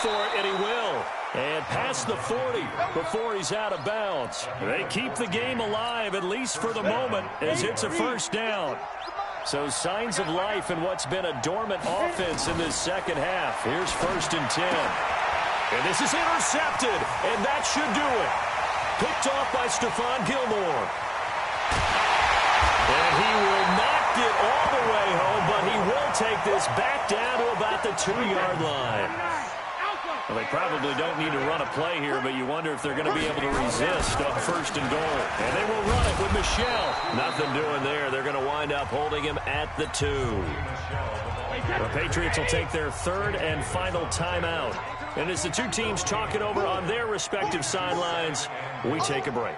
for it, and he will. And past the 40 before he's out of bounds. They keep the game alive, at least for the moment, as it's a first down. So signs of life in what's been a dormant offense in this second half. Here's 1st and 10. And this is intercepted, and that should do it. Picked off by Stephon Gilmore. And he will not get all the way home, but he will take this back down to about the 2-yard line. Well, they probably don't need to run a play here, but you wonder if they're going to be able to resist on 1st and goal. And they will run it with Michel. Nothing doing there. They're going to wind up holding him at the 2. The Patriots will take their 3rd and final timeout. And as the two teams talk it over on their respective sidelines, we take a break.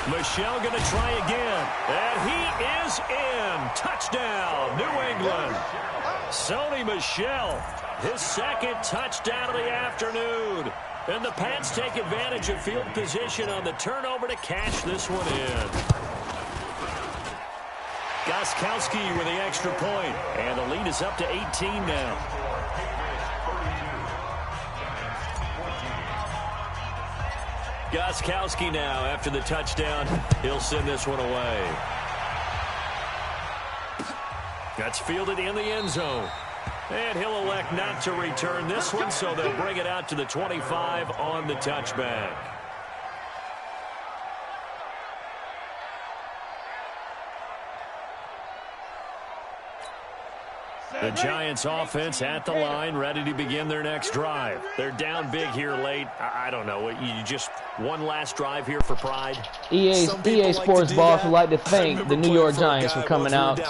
Michel going to try again. And he is in. Touchdown, New England. Sony Michel, his 2nd touchdown of the afternoon. And the Pats take advantage of field position on the turnover to cash this one in. Gostkowski with the extra point. And the lead is up to 18 now. Gostkowski now, after the touchdown, he'll send this one away. That's fielded in the end zone. And he'll elect not to return this one, so they'll bring it out to the 25 on the touchback. The Giants offense at the line, ready to begin their next drive. They're down big here late. I don't know. You just one last drive here for pride. EA Sports boss would like to thank the New York Giants for coming out to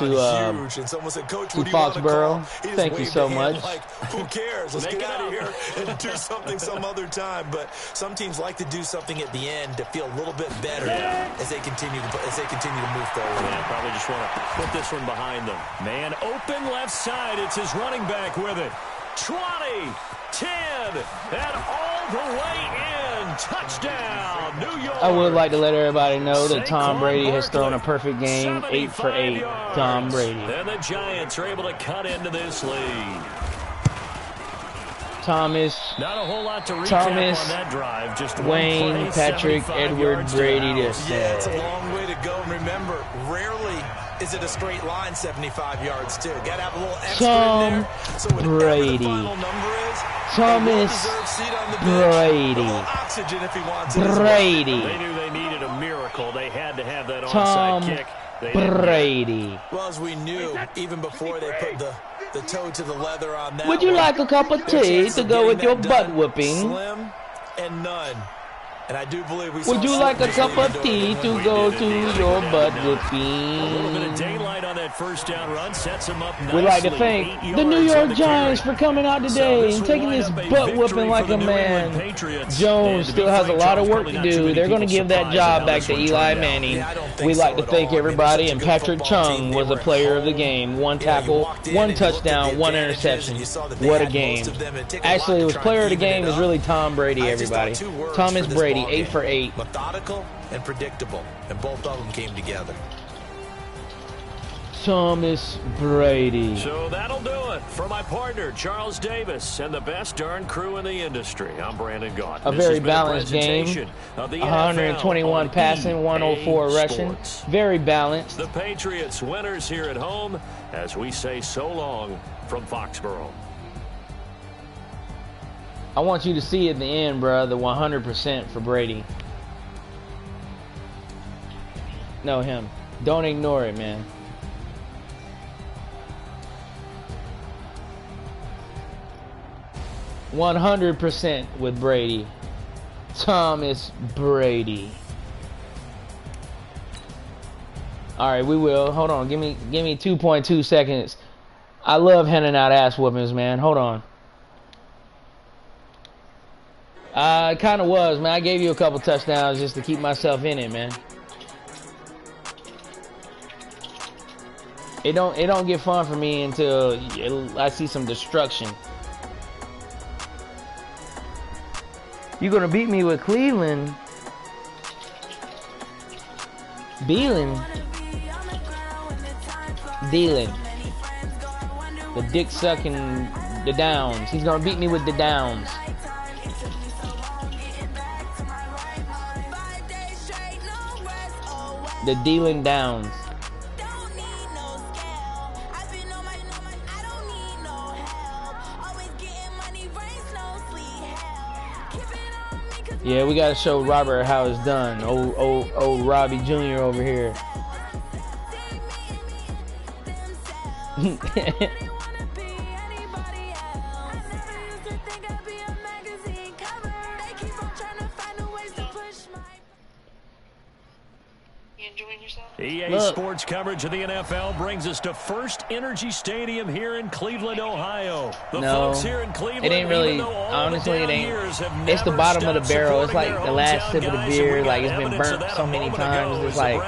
Foxborough. Thank you so much. Who cares? Let's get out of here and do something some other time. But some teams like to do something at the end to feel a little bit better as they continue to move forward. Yeah, probably just want to put this one behind them. Man, open left side. It's his running back with it. 20, 10, and all the way in. Touchdown, New York. I would like to let everybody know that Tom Brady has thrown a perfect game, 8 for 8. Tom Brady. And the Giants are able to cut into this lead. Thomas, not a whole lot to recap on that drive. Just Wayne, Patrick, Edward, Brady. Yeah, it's a long way to go. And remember, rarely is it a straight line 75 yards, too. Got to have a little extra in there. So Brady. The final number is, Thomas Brady. Oxygen if he wants it Brady. They knew they needed a miracle. They had to have that onside kick. Brady. Well, as we knew, even before they put the toe to the leather on that. Would you like a cup of tea to go with your butt whooping? Slim and none. And I do believe we Would you like a cup of tea to go to your butt whooping? A little bit of daylight on that first down run sets him up nicely. We'd like to thank the New York Giants for coming out today and taking this butt whooping like a man. Jones still has a lot of work to do. They're going to give that job back to Eli Manning. We'd like to thank everybody, and Patrick Chung was a player of the game. 1 tackle, 1 touchdown, 1 interception. What a game. Actually, it was player of the game is really Tom Brady, everybody. Thomas Brady, 8 for 8. Methodical and predictable, and both of them came together. Thomas Brady. So that'll do it for my partner, Charles Davis, and the best darn crew in the industry. I'm Brandon Gaunt. A very balanced game. 121 passing, 104 rushing. Very balanced. The Patriots winners here at home as we say so long from Foxborough. I want you to see at the end, bro, the 100% for Brady. No, him. Don't ignore it, man. %100% with Brady. Thomas Brady. All right, we will. Hold on. Give me 2.2 seconds. I love handing out ass whoopings, man. Hold on. It kind of was, man. I gave you a couple touchdowns just to keep myself in it, man. It don't get fun for me until I see some destruction. You're gonna beat me with Cleveland. Beelan. Dealing. The dick sucking the downs. He's gonna beat me with the downs. The dealing downs. Yeah, we gotta show Robert how it's done. Old Robbie Jr. over here. EA Sports coverage of the NFL brings us to First Energy Stadium here in Cleveland, Ohio. The folks here in Cleveland, it ain't really, honestly, it ain't. It's the bottom of the barrel. It's like the last sip of the beer. Like, it's been burnt so many times. It's like,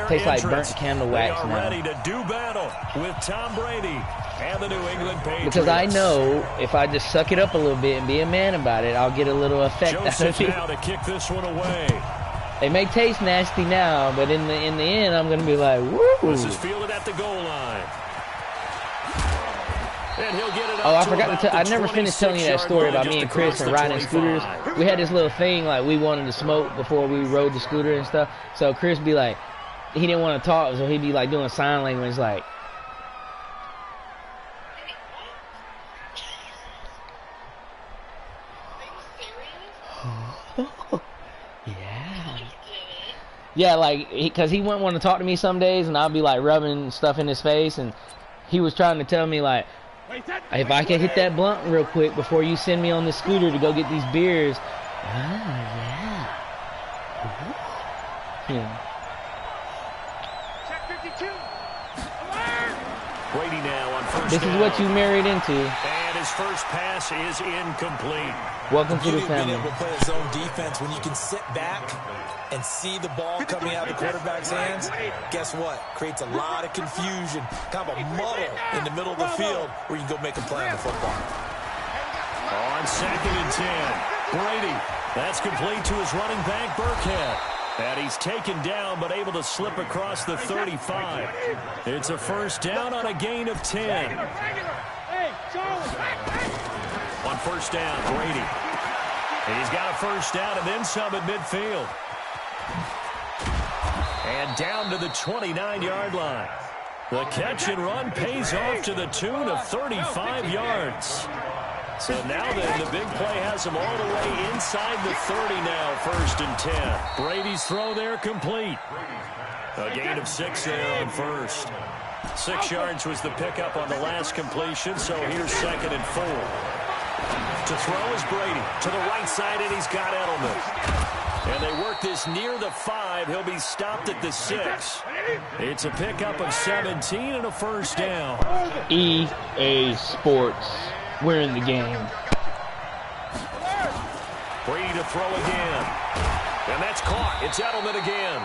tastes like burnt candle wax now. Ready to do battle with Tom Brady and the New England Patriots. Because I know if I just suck it up a little bit and be a man about it, I'll get a little effect out of it. Now to kick this one away. They may taste nasty now, but in the end, I'm gonna be like, woo! This is fielded at the goal line. And he'll get it up. Oh, I forgot to tell. I never finished telling you that story about me and Chris and riding scooters. We had this little thing like we wanted to smoke before we rode the scooter and stuff. So Chris be like, he didn't want to talk, so he'd be like doing sign language, like. Yeah, like, because he wouldn't want to talk to me some days, and I'll be, like, rubbing stuff in his face, and he was trying to tell me, like, if I could hit that blunt real quick before you send me on the scooter to go get these beers. Yeah. Brady now on first This is what you married into. And his first pass is incomplete. Welcome to the family. Being able to play his own defense when you can sit back and see the ball coming out of the quarterback's hands, guess what? Creates a lot of confusion, kind of a muddle in the middle of the field where you can go make a play on the football. On 2nd and 10, Brady. That's complete to his running back, Burkhead. And he's taken down, but able to slip across the 35. It's a first down on a gain of 10. On first down, Brady. He's got a first down and then some at midfield. And down to the 29-yard line. The catch and run pays off to the tune of 35 yards. So now then, the big play has him all the way inside the 30 now, 1st and 10. Brady's throw there complete. A gain of 6 there on first. 6 yards was the pickup on the last completion, so here's 2nd and 4. To throw is Brady. To the right side, and he's got Edelman. And they work this near the 5. He'll be stopped at the 6. It's a pickup of 17 and a first down. EA Sports. We're in the game. Brady to throw again. And that's caught. It's Edelman again.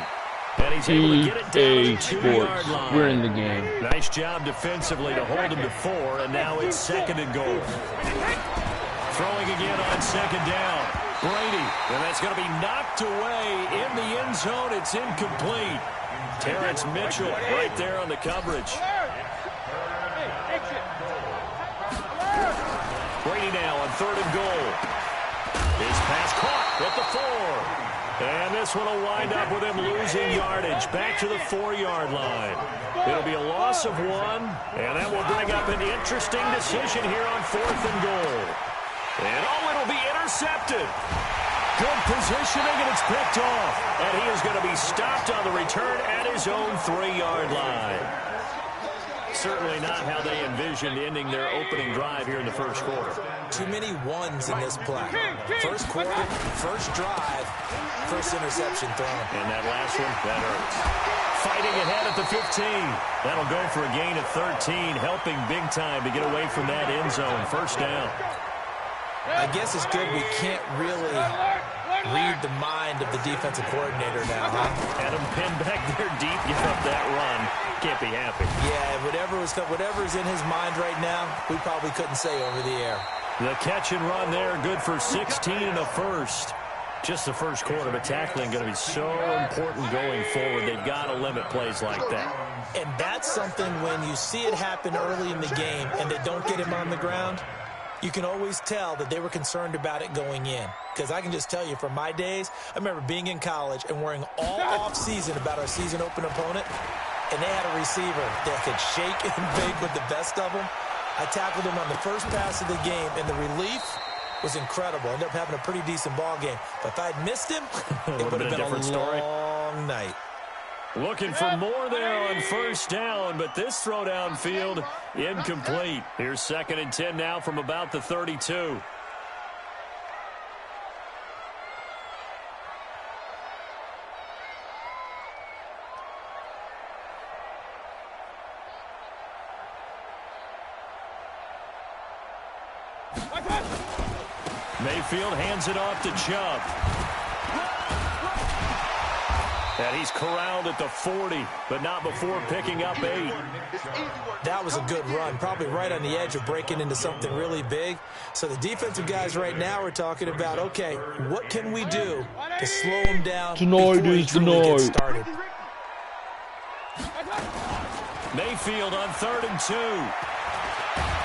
And he's able to get it down to the 2-yard line. We're in the game. Nice job defensively to hold him to 4, and now it's 2nd and goal. Throwing again on 2nd down. Brady, and that's going to be knocked away in the end zone. It's incomplete. Terrence Mitchell right there on the coverage. Brady now on 3rd and goal. His pass caught at the 4. And this one will wind up with him losing yardage back to the 4-yard line. It'll be a loss of 1, and that will bring up an interesting decision here on 4th and goal. And it'll be intercepted. Good positioning, and it's picked off. And he is going to be stopped on the return at his own 3-yard line. Certainly not how they envisioned ending their opening drive here in the first quarter. Too many ones in this play. First quarter, first drive, first interception thrown. And that last one, that hurts. Fighting ahead at the 15. That'll go for a gain of 13, helping big time to get away from that end zone. First down. I guess it's good we can't really read the mind of the defensive coordinator now, huh? Had him pinned back there deep, give up that run. Can't be happy. Yeah, whatever's in his mind right now, we probably couldn't say over the air. The catch and run there, good for 16 and a first. Just the first quarter, but tackling going to be so important going forward. They've got to limit plays like that. And that's something when you see it happen early in the game and they don't get him on the ground, you can always tell that they were concerned about it going in. Because I can just tell you from my days, I remember being in college and worrying all off-season about our season open opponent, and they had a receiver that could shake and bake with the best of them. I tackled him on the first pass of the game, and the relief was incredible. Ended up having a pretty decent ball game. But if I'd missed him, it would have been a long night. Looking for more there on first down, but this throw downfield incomplete. Here's 2nd and 10 now from about the 32. Mayfield hands it off to Chubb. And he's corralled at the 40, but not before picking up 8. That was a good run, probably right on the edge of breaking into something really big. So the defensive guys right now are talking about, okay, what can we do to slow him down before he truly gets started? Mayfield on 3rd and 2.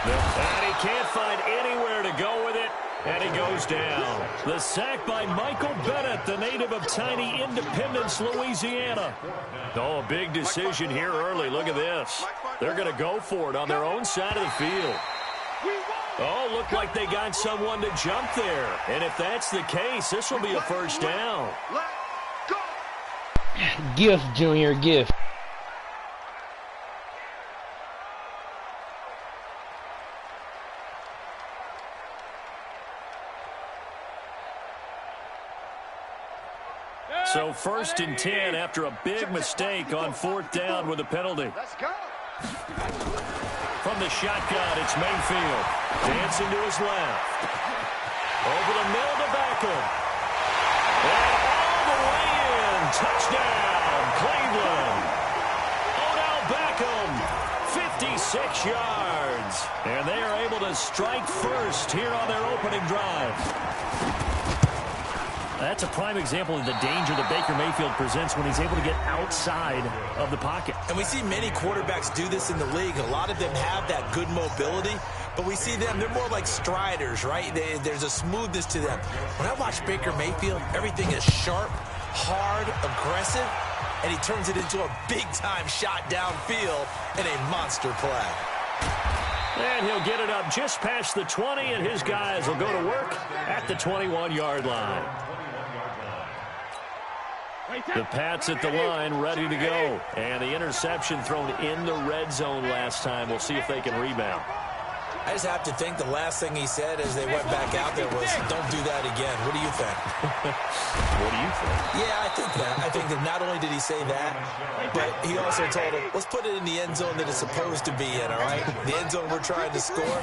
And he can't find anywhere to go with it. And he goes down. The sack by Michael Bennett, the native of tiny Independence, Louisiana. Oh, a big decision here early. Look at this. They're going to go for it on their own side of the field. Oh, looked like they got someone to jump there. And if that's the case, this will be a first down. Gift, Junior, gift. So 1st and 10 after a big mistake on 4th down with a penalty. From the shotgun, it's Mayfield. Dancing to his left. Over the middle to Beckham. And all the way in. Touchdown, Cleveland. Odell Beckham, 56 yards. And they are able to strike first here on their opening drive. That's a prime example of the danger that Baker Mayfield presents when he's able to get outside of the pocket. And we see many quarterbacks do this in the league. A lot of them have that good mobility, but we see them, they're more like striders, right? There's a smoothness to them. When I watch Baker Mayfield, everything is sharp, hard, aggressive, and he turns it into a big-time shot downfield and a monster play. And he'll get it up just past the 20, and his guys will go to work at the 21-yard line. The Pats at the line, ready to go. And the interception thrown in the red zone last time. We'll see if they can rebound. I just have to think the last thing he said as they went back out there was, don't do that again. What do you think? What do you think? Yeah, I think that. I think that not only did he say that, but he also told him, let's put it in the end zone that it's supposed to be in, all right? The end zone we're trying to score.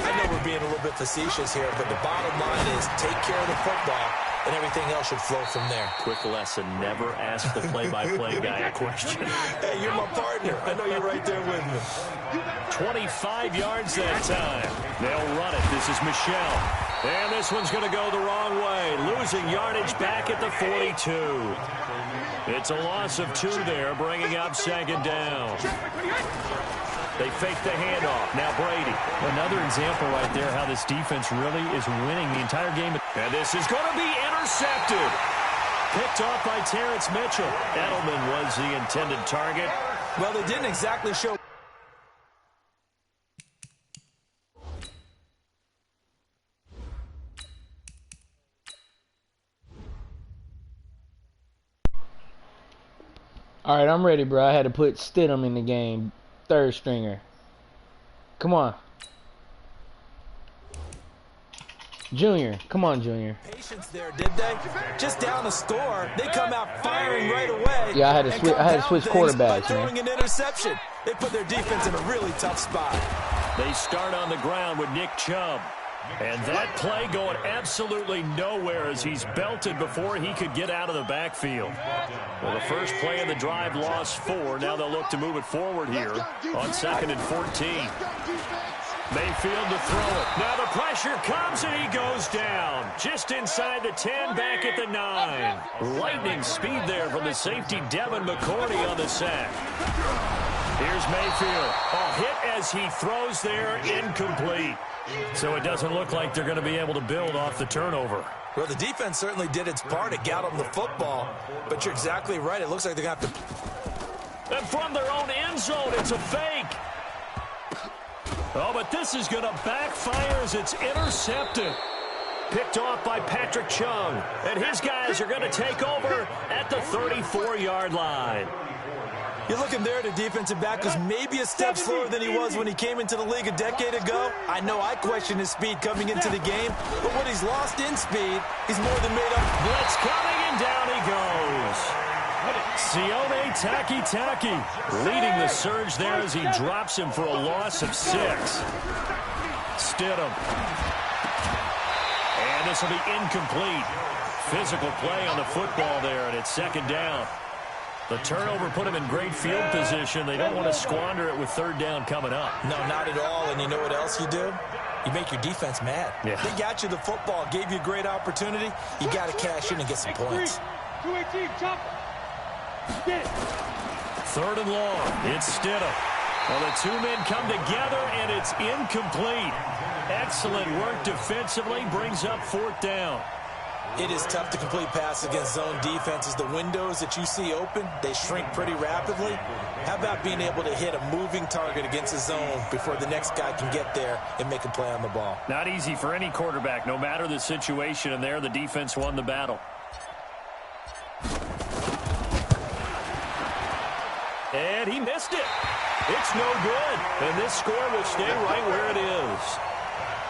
I know we're being a little bit facetious here, but the bottom line is take care of the football, and everything else should flow from there. Quick lesson, never ask the play-by-play guy a question. Hey, you're my partner. I know you're right there with me. 25 yards that time. They'll run it. This is Michelle. And this one's going to go the wrong way. Losing yardage back at the 42. It's a loss of 2 there, bringing up 2nd down. They fake the handoff. Now Brady. Another example right there how this defense really is winning the entire game. And this is going to be intercepted. Picked off by Terrence Mitchell. Edelman was the intended target. Well, they didn't exactly show. All right, I'm ready, bro. I had to put Stidham in the game. 3rd stringer. Come on. Junior. Come on, Junior. Patience there, did they? Just down the score. They come out firing right away. Yeah, I had to switch quarterbacks, throwing an interception. They put their defense in a really tough spot. They start on the ground with Nick Chubb. And that play going absolutely nowhere as he's belted before he could get out of the backfield. Well, the first play of the drive lost 4. Now they'll look to move it forward here on 2nd and 14. Mayfield to throw it. Now the pressure comes and he goes down. Just inside the 10, back at the 9. Lightning speed there from the safety Devin McCourty on the sack. Here's Mayfield. A hit as he throws there, incomplete. So it doesn't look like they're going to be able to build off the turnover. Well, the defense certainly did its part to get them the football, but you're exactly right. It looks like they're going to have to... And from their own end zone, it's a fake. Oh, but this is going to backfire as it's intercepted. Picked off by Patrick Chung. And his guys are going to take over at the 34-yard line. You're looking there at a defensive back who's maybe a step slower than he was when he came into the league a decade ago. I know I questioned his speed coming into the game, but what he's lost in speed, he's more than made up. Blitz coming, and down he goes. Sione Taki leading the surge there as he drops him for a loss of 6. Stidham. And this will be incomplete. Physical play on the football there, and it's second down. The turnover put him in great field position. They don't want to squander it with third down coming up. No, not at all. And you know what else you do? You make your defense mad. Yeah. They got you the football, gave you a great opportunity. You got to cash in and get some points. 3rd and long. It's Stidham. Well, the two men come together, and it's incomplete. Excellent work defensively. Brings up 4th down. It is tough to complete passes against zone defenses. The windows that you see open, they shrink pretty rapidly. How about being able to hit a moving target against a zone before the next guy can get there and make a play on the ball? Not easy for any quarterback, no matter the situation, and there the defense won the battle. And he missed it. It's no good. And this score will stay right where it is.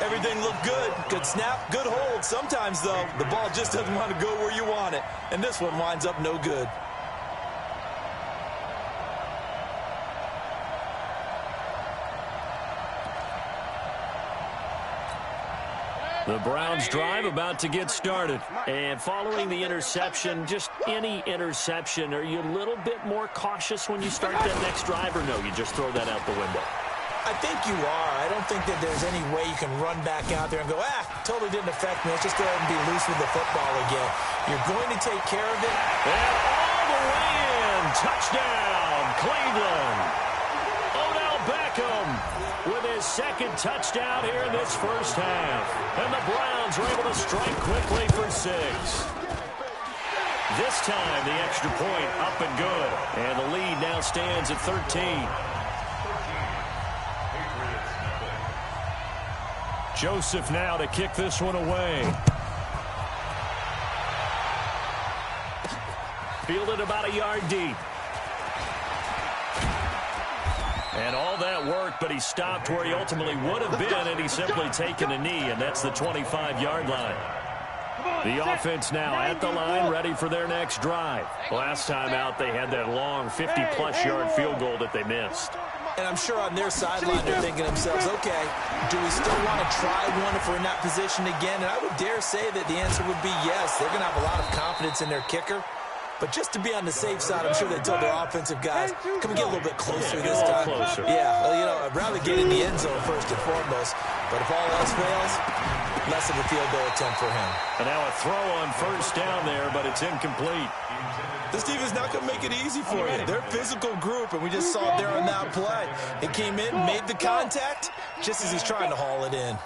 Everything looked good. Good snap, good hold. Sometimes, though, the ball just doesn't want to go where you want it. And this one winds up no good. The Browns drive about to get started. And following the interception, just any interception, are you a little bit more cautious when you start that next drive, or no, you just throw that out the window? I think you are. I don't think that there's any way you can run back out there and go, totally didn't affect me. Let's just go ahead and be loose with the football again. You're going to take care of it. And all the way in. Touchdown, Cleveland. Odell Beckham with his second touchdown here in this first half. And the Browns are able to strike quickly for 6. This time, the extra point up and good. And the lead now stands at 13. Joseph now to kick this one away. Fielded about a yard deep. And all that work, but he stopped where he ultimately would have been, and he's simply taken a knee, and that's the 25-yard line. The offense now at the line, ready for their next drive. Last time out, they had that long 50-plus yard field goal that they missed. And I'm sure on their sideline they're thinking to themselves, okay, do we still want to try one if we're in that position again? And I would dare say that the answer would be yes. They're going to have a lot of confidence in their kicker. But just to be on the safe side, I'm sure they told their offensive guys, can we get a little bit closer this time? Closer. Yeah, well, you know, I'd rather get in the end zone first and foremost. But if all else fails, less of a field goal attempt for him. And now a throw on first down there, but it's incomplete. This team is not going to make it easy for you. They're a physical group, and we just saw it there on that play. It came in, made the contact, just as he's trying to haul it in.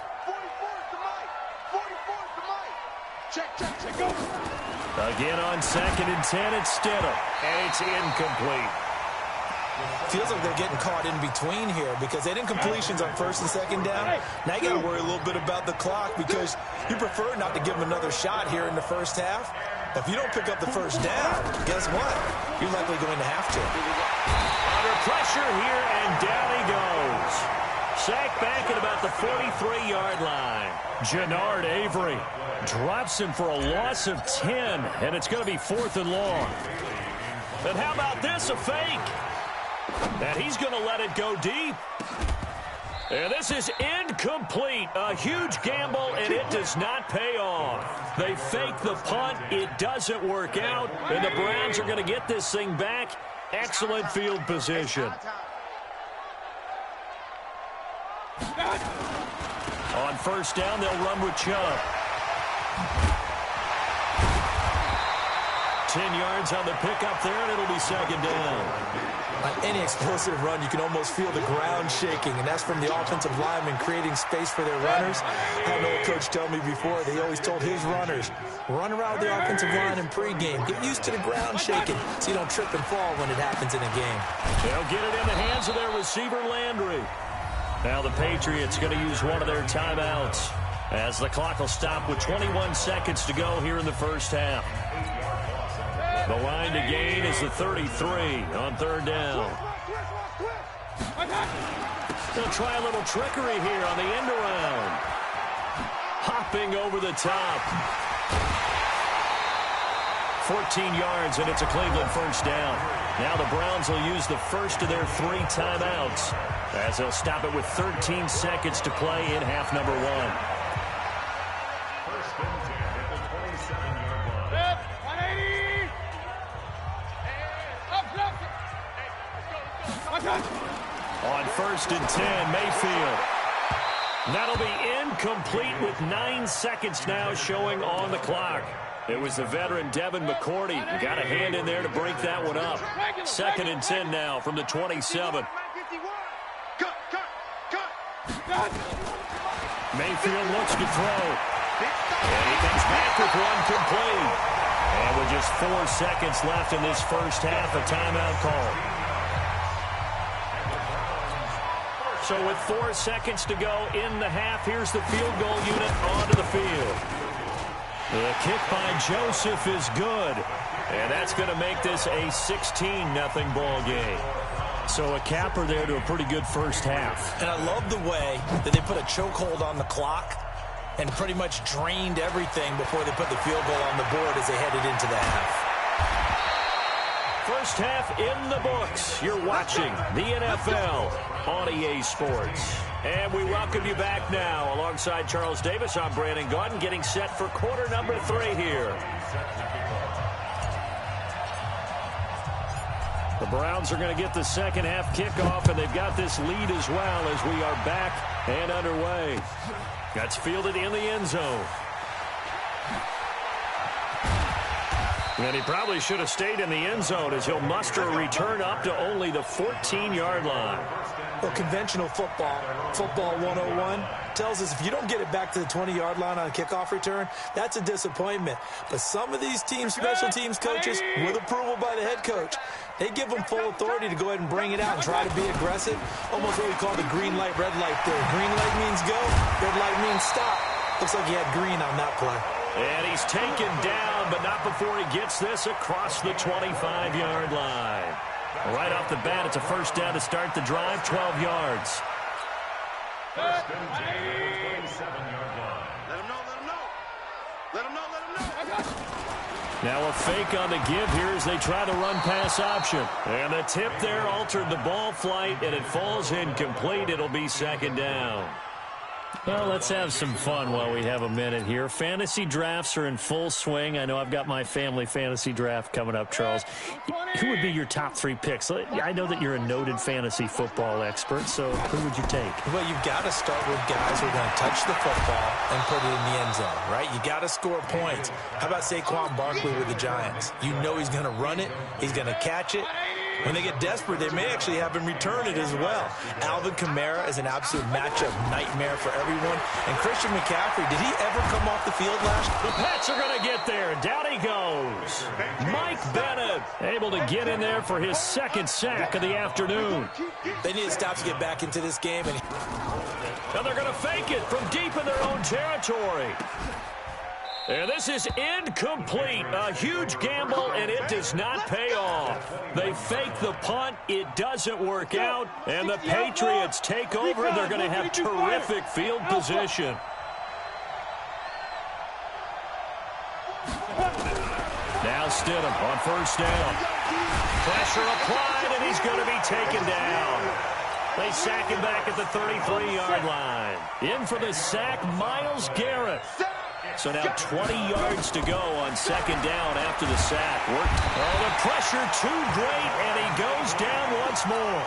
Again on 2nd and 10, it's Stidham, and it's incomplete. Feels like they're getting caught in between here because they didn't completions on 1st and 2nd down. Now you got to worry a little bit about the clock because you prefer not to give them another shot here in the first half. But if you don't pick up the first down, guess what? You're likely going to have to. Under pressure here, and down he goes. Sacked back at about the 43-yard line. Jannard Avery drops him for a loss of 10, and it's going to be 4th and long. And how about this, a fake? And he's going to let it go deep. And this is incomplete. A huge gamble, and it does not pay off. They fake the punt. It doesn't work out, and the Browns are going to get this thing back. Excellent field position. On first down, they'll run with Chubb. 10 yards on the pickup there, and it'll be second down. On any explosive run, you can almost feel the ground shaking, and that's from the offensive linemen creating space for their runners. I had an old coach tell me before, they always told his runners, run around the offensive line in pregame. Get used to the ground shaking so you don't trip and fall when it happens in a game. They'll get it in the hands of their receiver, Landry. Now the Patriots going to use one of their timeouts as the clock will stop with 21 seconds to go here in the first half. The line to gain is the 33 on third down. They'll try a little trickery here on the end around. Hopping over the top. 14 yards, and it's a Cleveland first down. Now the Browns will use the first of their 3 timeouts as they'll stop it with 13 seconds to play in half number 1. On first and 10, Mayfield. That'll be incomplete with 9 seconds now showing on the clock. It was the veteran Devin McCourty who got a hand in there to break that one up. Second and 10 now from the 27. Mayfield looks to throw. And he comes back with one complete. And with just 4 seconds left in this first half, a timeout call. So with 4 seconds to go in the half, here's the field goal unit onto the field. The kick by Joseph is good. And that's going to make this a 16-0 ball game. So a capper there to a pretty good first half. And I love the way that they put a chokehold on the clock and pretty much drained everything before they put the field goal on the board as they headed into the half. First half in the books. You're watching the NFL on EA Sports. And we welcome you back now. Alongside Charles Davis, I'm Brandon Gaudin, getting set for quarter number 3 here. The Browns are going to get the second half kickoff, and they've got this lead as well as we are back and underway. That's fielded in the end zone. And he probably should have stayed in the end zone as he'll muster a return up to only the 14-yard line. Well, conventional football 101, tells us if you don't get it back to the 20-yard line on a kickoff return, that's a disappointment. But some of these teams, special teams coaches, with approval by the head coach, they give them full authority to go ahead and bring it out and try to be aggressive. Almost what we call the green light, red light theory. Green light means go, red light means stop. Looks like he had green on that play. And he's taken down, but not before he gets this across the 25-yard line. Right off the bat, it's a first down to start the drive, 12 yards. First and 10 at the 27-yard line. Let him know, let him know. Let him know, let him know. Now a fake on the give here as they try the run-pass option. And the tip there altered the ball flight, and it falls incomplete. It'll be second down. Well, let's have some fun while we have a minute here. Fantasy drafts are in full swing. I know I've got my family fantasy draft coming up, Charles. Who would be your top 3 picks? I know that you're a noted fantasy football expert, so who would you take? Well, you've got to start with guys who are going to touch the football and put it in the end zone, right? You got to score points. How about Saquon Barkley with the Giants? You know he's going to run it. He's going to catch it. When they get desperate, they may actually have him return it as well. Alvin Kamara is an absolute matchup nightmare for everyone. And Christian McCaffrey, did he ever come off the field last year? The Pats are going to get there. Down he goes. Mike Bennett able to get in there for his second sack of the afternoon. They need to stop to get back into this game. And they're going to fake it from deep in their own territory. And this is incomplete. A huge gamble, and it does not pay off. They fake the punt. It doesn't work out. And the Patriots take over, and they're going to have terrific field position. Now Stidham on first down. Pressure applied, and he's going to be taken down. They sack him back at the 33-yard line. In for the sack, Myles Garrett. So now 20 yards to go on second down after the sack. Oh, the pressure too great, and he goes down once more.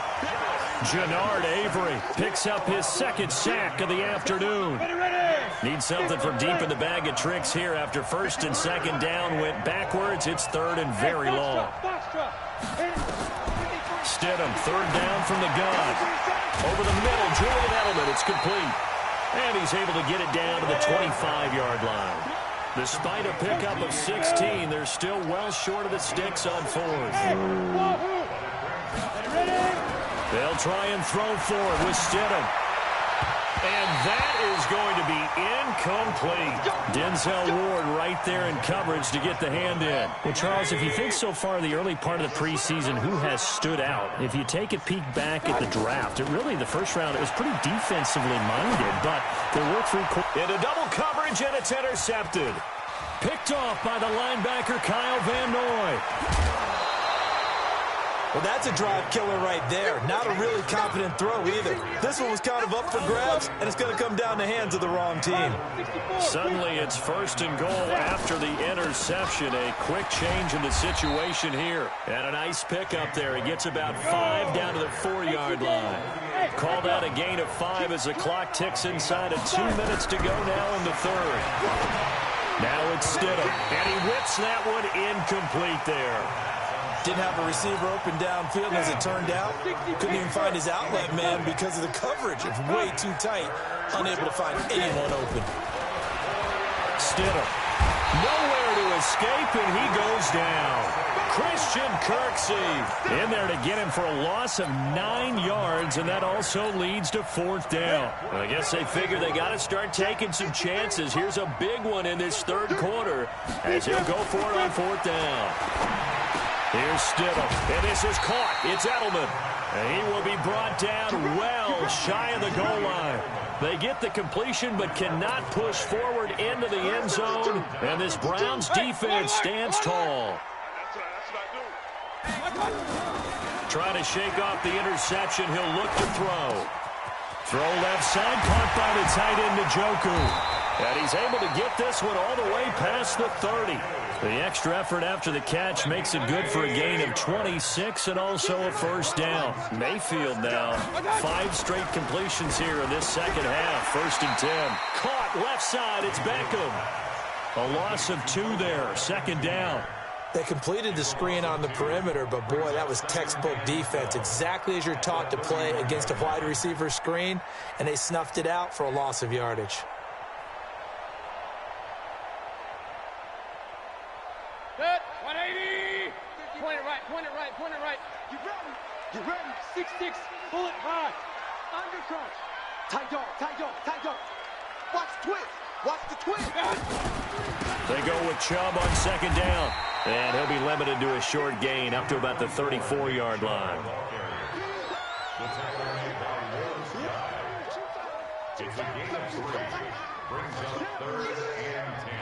Jannard Avery picks up his second sack of the afternoon. Needs something from deep in the bag of tricks here after first and second down went backwards. It's third and very long. Stidham, third down from the gun. Over the middle, Julian Edelman, it's complete. And he's able to get it down to the 25-yard line. Despite a pickup of 16, they're still well short of the sticks on fourth. They'll try and throw forward with Stidham. And that is going to be incomplete. Denzel Ward right there in coverage to get the hand in. Well, Charles, if you think so far the early part of the preseason, who has stood out? If you take a peek back at the draft, the first round, it was pretty defensively minded, but there were three... Into double coverage, and it's intercepted. Picked off by the linebacker, Kyle Van Noy. Well, that's a drive killer right there. Not a really confident throw either. This one was kind of up for grabs, and it's going to come down the hands of the wrong team. Suddenly, it's first and goal after the interception. A quick change in the situation here. And a nice pickup there. He gets about 5 down to the 4-yard line. Called out a gain of 5 as the clock ticks inside of 2 minutes to go now in the third. Now it's Stidham, and he whips that one incomplete there. Didn't have a receiver open downfield, as it turned out. Couldn't even find his outlet man because of the coverage. It's way too tight. Unable to find anyone open. Stidham. Nowhere to escape, and he goes down. Christian Kirksey in there to get him for a loss of 9 yards, and that also leads to fourth down. I guess they figure they got to start taking some chances. Here's a big one in this third quarter as he'll go for it on fourth down. Here's Stidham, and this is caught. It's Edelman, and he will be brought down well shy of the goal line. They get the completion but cannot push forward into the end zone, and this Browns defense stands tall. Trying to shake off the interception, he'll look to throw. Throw left side, caught by the tight end Njoku. And he's able to get this one all the way past the 30. The extra effort after the catch makes it good for a gain of 26 and also a first down. Mayfield now, 5 straight completions here in this second half. First and 10. Caught left side, it's Beckham. A loss of 2 there, second down. They completed the screen on the perimeter, but boy, that was textbook defense. Exactly as you're taught to play against a wide receiver screen, and they snuffed it out for a loss of yardage. Good. 180. Point it right, point it right, point it right. You ready? You ready? 6-6, bullet high. Under crunch. Tight dog, tight dog, tight dog. Watch the twist. Watch the twist. They go with Chubb on second down. And he'll be limited to a short gain up to about the 34-yard line. It's a gain of 3. Brings up 3rd and 10.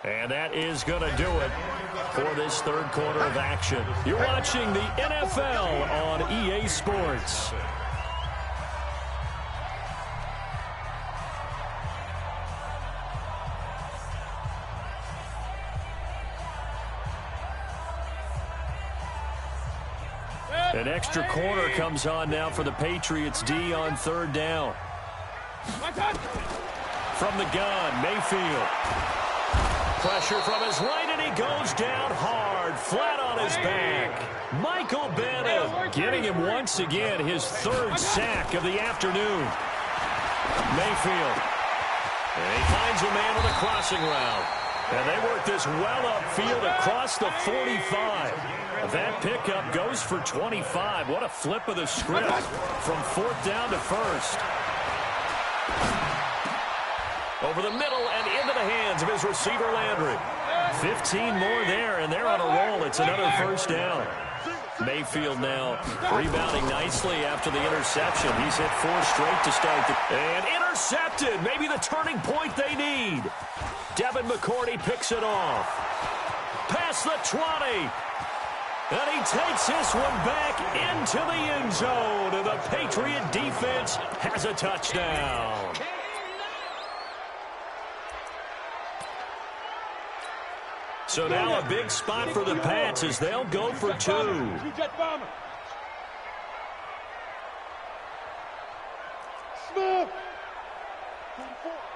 And that is going to do it for this third quarter of action. You're watching the NFL on EA Sports. An extra corner comes on now for the Patriots D on third down. From the gun, Mayfield. Pressure from his right, and he goes down hard, flat on his back. Michael Bennett getting him once again his 3rd sack of the afternoon. Mayfield. And he finds a man with a crossing route. And they work this well upfield across the 45. That pickup goes for 25. What a flip of the script from 4th down to 1st. Over the middle and into the hands of his receiver, Landry. 15 more there, and they're on a roll. It's another first down. Mayfield now rebounding nicely after the interception. He's hit 4 straight to start and intercepted. Maybe the turning point they need. Devin McCourty picks it off. Past the 20. And he takes this one back into the end zone. And the Patriot defense has a touchdown. So now a big spot for the Pats as they'll go for 2. Smith.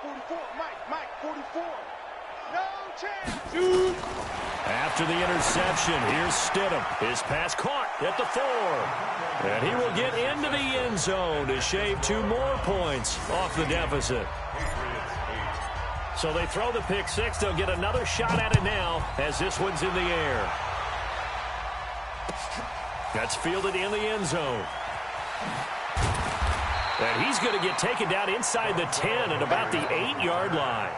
44, Mike, 44. No chance. After the interception, here's Stidham. His pass caught at the 4. And he will get into the end zone to shave 2 more points off the deficit. So they throw the pick 6. They'll get another shot at it now as this one's in the air. That's fielded in the end zone. And he's going to get taken down inside the 10 at about the 8-yard line.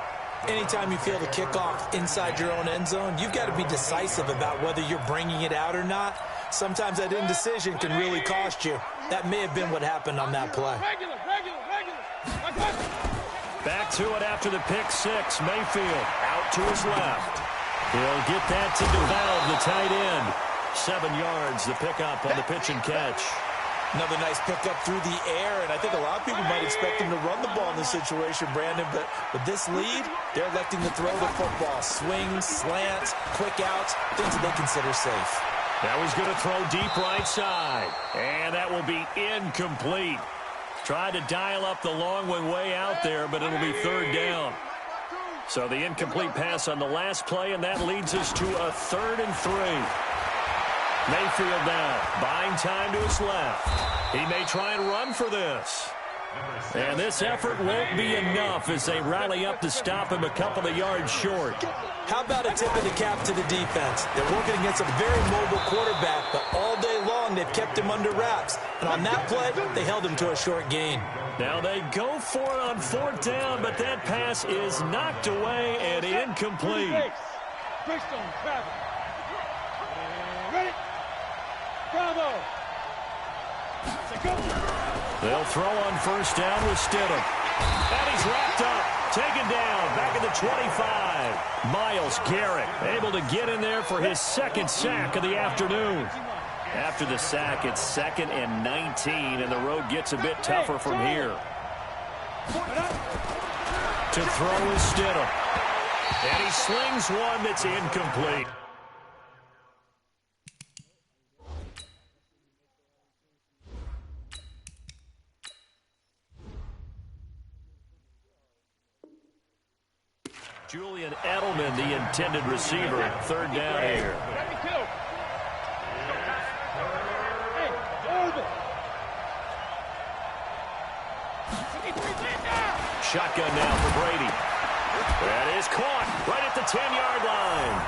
Anytime you field a kickoff inside your own end zone, you've got to be decisive about whether you're bringing it out or not. Sometimes that indecision can really cost you. That may have been what happened on that play. Back to it after the pick 6. Mayfield out to his left. He'll get that to DeValve, the tight end. 7 yards, the pickup on the pitch and catch. Another nice pickup through the air, and I think a lot of people might expect him to run the ball in this situation, Brandon, but with this lead, they're electing to throw the football. Swings, slants, quick outs, things that they consider safe. Now he's going to throw deep right side, and that will be incomplete. Tried to dial up the long one way out there, but it'll be 3rd down. So the incomplete pass on the last play, and that leads us to a 3rd and 3. Mayfield now, buying time to his left. He may try and run for this. And this effort won't be enough as they rally up to stop him a couple of yards short. How about a tip of the cap to the defense? They're working against a very mobile quarterback, but all day long they've kept him under wraps. And on that play, they held him to a short gain. Now they go for it on 4th down, but that pass is knocked away and incomplete. Ready? Bravo. They'll throw on 1st down with Stidham. And he's wrapped up, taken down, back at the 25. Myles Garrett able to get in there for his 2nd sack of the afternoon. After the sack, it's 2nd and 19, and the road gets a bit tougher from here. To throw is Stidham. And he slings one that's incomplete. Julian Edelman, the intended receiver, 3rd down here. Shotgun now for Brady. That is caught right at the 10-yard line.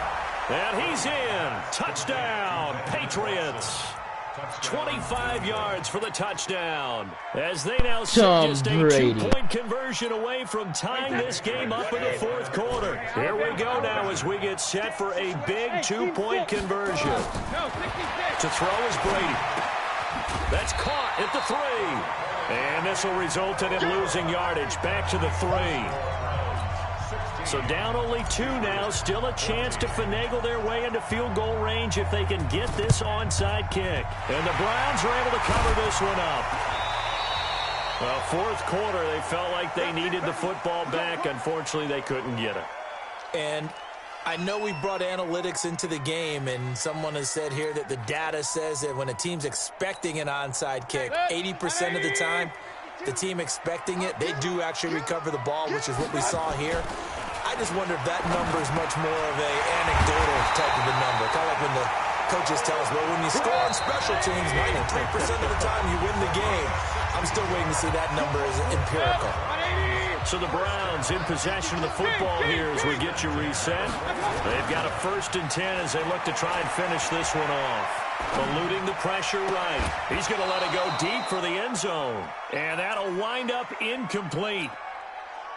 And he's in. Touchdown, Patriots. 25 yards for the touchdown. As they now sit just a 2-point conversion away from tying this game up in the 4th quarter. Here we go now as we get set for a big 2-point conversion. To throw is Brady. That's caught at the 3. And this will result in him losing yardage back to the 3. So down only 2 now, still a chance to finagle their way into field goal range if they can get this onside kick. And the Browns are able to cover this one up. Well, 4th quarter, they felt like they needed the football back. Unfortunately, they couldn't get it. And I know we brought analytics into the game, and someone has said here that the data says that when a team's expecting an onside kick, 80% of the time, the team expecting it, they do actually recover the ball, which is what we saw here. I just wonder if that number is much more of a anecdotal type of a number. Kind of like when the coaches tell us, well, when you score on special teams, 93% of the time you win the game. I'm still waiting to see that number as empirical. So the Browns in possession of the football here as we get you reset. They've got a 1st and 10 as they look to try and finish this one off. Eluding the pressure right. He's going to let it go deep for the end zone. And that'll wind up incomplete.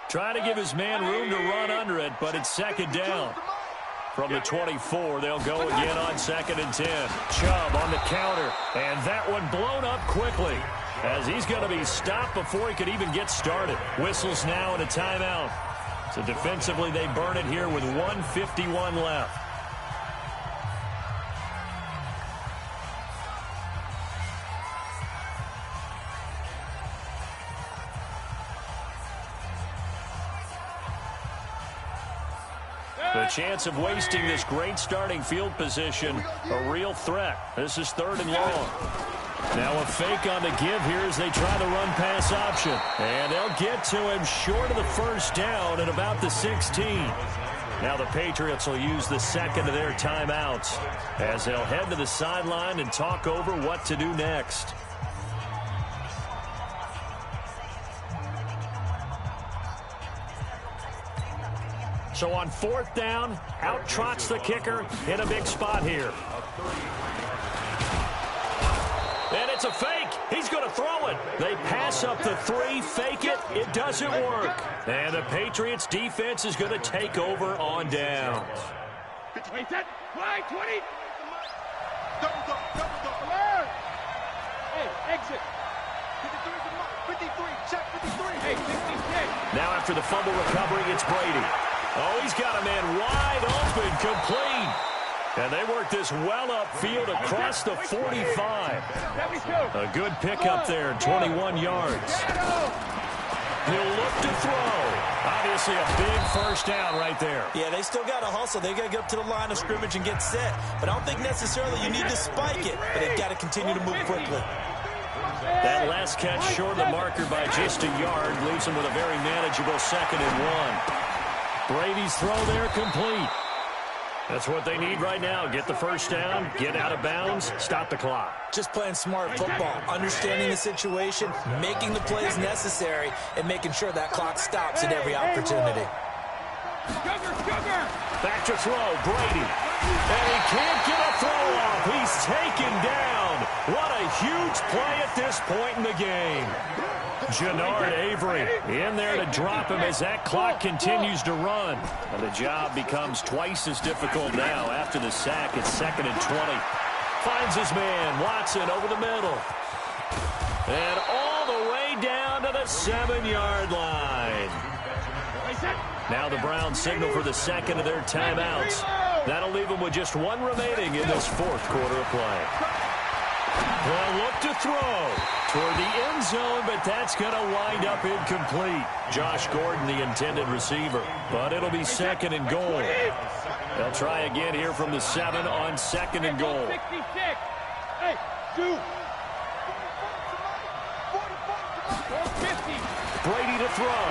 Trying to give his man room to run under it, but it's 2nd down. From the 24, they'll go again on 2nd and 10. Chubb on the counter, and that one blown up quickly as he's going to be stopped before he could even get started. Whistles now and a timeout. So defensively, they burn it here with 1:51 left. The The chance of wasting this great starting field position, a real threat. This is 3rd and long. Now a fake on the give here as they try the run-pass option. And they'll get to him short of the first down at about the 16. Now the Patriots will use the second of their timeouts as they'll head to the sideline and talk over what to do next. So on 4th down, out trots the kicker in a big spot here. And it's a fake. He's going to throw it. They pass up the 3, fake it. It doesn't work. And the Patriots defense is going to take over on downs. Wait, set, fly, 20. Hey, exit. 53, check 53. Hey, 56. Now after the fumble recovery, it's Brady. Oh, he's got a man wide open, complete. And they work this well upfield across the 45. A good pickup there, 21 yards. He'll look to throw. Obviously a big first down right there. Yeah, they still got to hustle. They got to get up to the line of scrimmage and get set. But I don't think necessarily you need to spike it. But they've got to continue to move quickly. That last catch short of the marker by just a yard leaves them with a very manageable 2nd and 1. Brady's throw there complete. That's what they need right now. Get the first down, get out of bounds, stop the clock. Just playing smart football, understanding the situation, making the plays necessary, and making sure that clock stops at every opportunity. Back to throw, Brady. And he can't get a throw off. He's taken down. What a huge play at this point in the game. Jannard Avery in there to drop him as that clock continues to run. And the job becomes twice as difficult now after the sack. It's 2nd and 20. Finds his man, Watson, over the middle. And all the way down to the 7-yard line. Now the Browns signal for the 2nd of their timeouts. That'll leave them with just 1 remaining in this 4th quarter of play. They'll look to throw toward the end zone, but that's going to wind up incomplete. Josh Gordon, the intended receiver, but it'll be 2nd and goal. They'll try again here from the 7 on 2nd and goal. Hey, shoot. Brady to throw.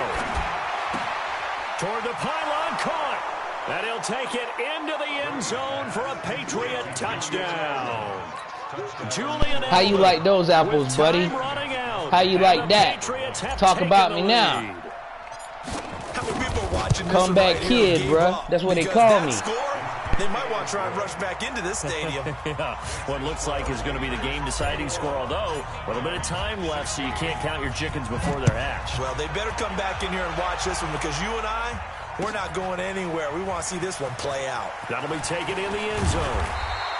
Toward the pylon, caught. And he'll take it into the end zone for a Patriot touchdown. Julian How you like those apples, buddy? How you like that? Talk about me now. Comeback kid, bruh. That's what they call me. They might want to try and rush back into this stadium. Yeah, what looks like is going to be the game-deciding score, although a little bit of time left, so you can't count your chickens before they're hatched. Well, they better come back in here and watch this one, because you and I, we're not going anywhere. We want to see this one play out. That'll be taken in the end zone.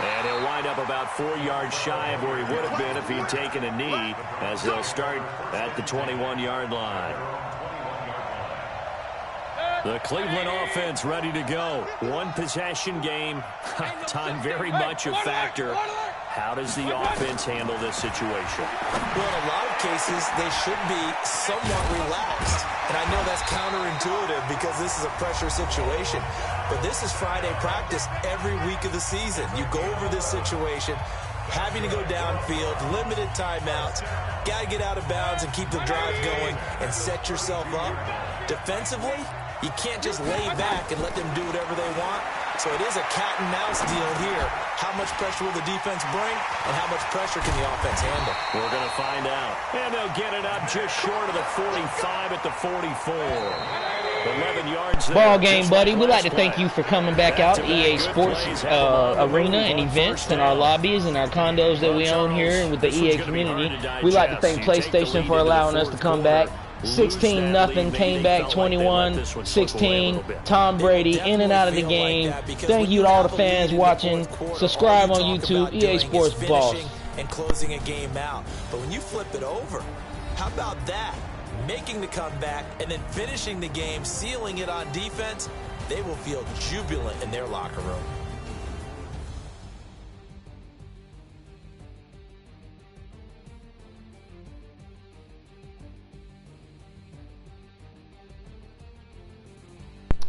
And he'll wind up about 4 yards shy of where he would have been if he'd taken a knee, as they'll start at the 21-yard line. The Cleveland offense ready to go. 1 possession game. Time very much a factor. How does the offense handle this situation? Well, in a lot of cases, they should be somewhat relaxed. And I know that's counterintuitive because this is a pressure situation. But this is Friday practice every week of the season. You go over this situation, having to go downfield, limited timeouts, got to get out of bounds and keep the drive going and set yourself up. Defensively, you can't just lay back and let them do whatever they want. So it is a cat and mouse deal here. How much pressure will the defense bring, and how much pressure can the offense handle? We're going to find out. And they'll get it up just short of the 45 at the 44. 11 yards there. Ball game, buddy. We'd like to thank you for coming back out to EA Sports Arena and events in our lobbies and our condos that we own here and with the EA community. We'd like to thank PlayStation for allowing us to come back. 16-0, came back 21-16. Tom Brady in and out of the game. Thank you to all the fans watching. Subscribe on YouTube, EA Sports Boss. And closing a game out. But when you flip it over, how about that? Making the comeback and then finishing the game, sealing it on defense, they will feel jubilant in their locker room.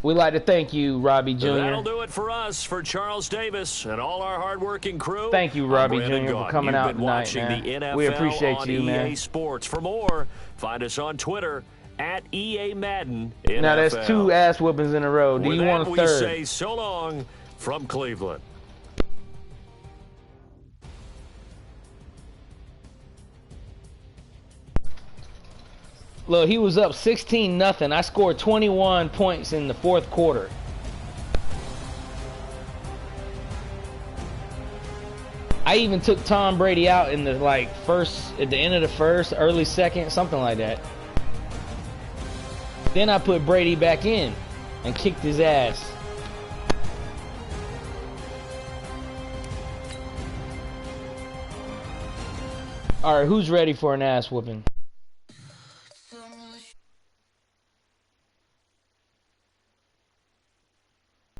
We'd like to thank you, Robbie Jr. That'll do it for us, for Charles Davis and all our hardworking crew. Thank you, Robbie Jr., for coming out tonight, man. The NFL we appreciate on you, EA man. Sports. For more, find us on Twitter at EA Madden NFL. Now, that's 2 ass whoopings in a row. Do you want a third? We say so long from Cleveland. Look, he was up 16-0. I scored 21 points in the 4th quarter. I even took Tom Brady out in the at the end of the first, early second, something like that. Then I put Brady back in and kicked his ass. All right, who's ready for an ass whooping?